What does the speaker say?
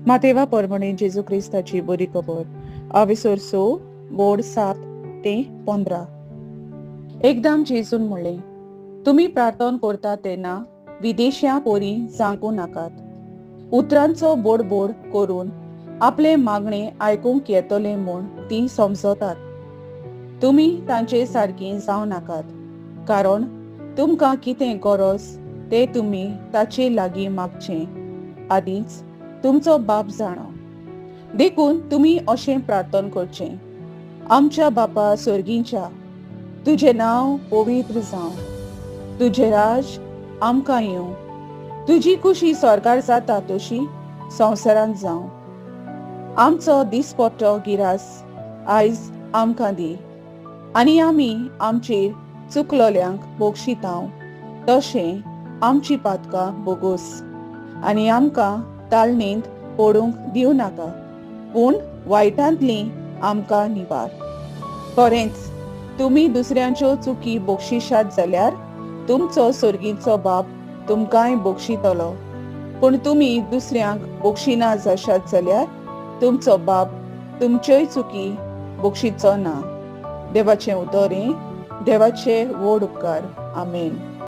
मातेवा परमणे जेजू क्रिस्ताची बरी खबर आविसोर 6:7-15. एकदम जेजून म्हणले, तुम्ही प्रार्थना करता तेन्ना विदेशिया पोरी सांगू नाकात. उतरांचो बोड करून आपले मागणे आयकूंक येतले म्हूण ती समजतात. तुम्ही तांचे सारकी जाव नाकात, कारण तुमकां कितें गरज ते तुम्ही ताचे लागीं मागचे आदींच तुमचो बाप जाणो. देखून तुम्ही अशें प्रार्थना करचे: आमच्या बापा स्वर्गींच्या, तुझे नांव पवित्र जावं, तुझे राज आमकां येवं, तुजी खुशी स्वर्गार जाता तशी संवसारांत जावं. आमचो दिसपट्टो गिरास आयज आमकां दी, आनी आमी आमचेर चुकलोल्यांक बक्षितांव तशें आमची पातकां बोगोस, आनी आमकां ताळणेंत पडूंक दिव नाका, पूण वायटांतली आमकां निवार. खरेंच तुम्ही दुसऱ्यांच्यो चुकी बक्षिशात जाल्यार तुमचो स्वर्गीचो बाप तुमकांय बक्षितलो, पूण तुमी दुसऱ्यांक बक्षिना जाशात जाल्यार तुमचो बाप तुमच्योय चुकी बक्षिचो ना. देवाचें उतोरें, देवाचे व्हड उपकार. आमेन.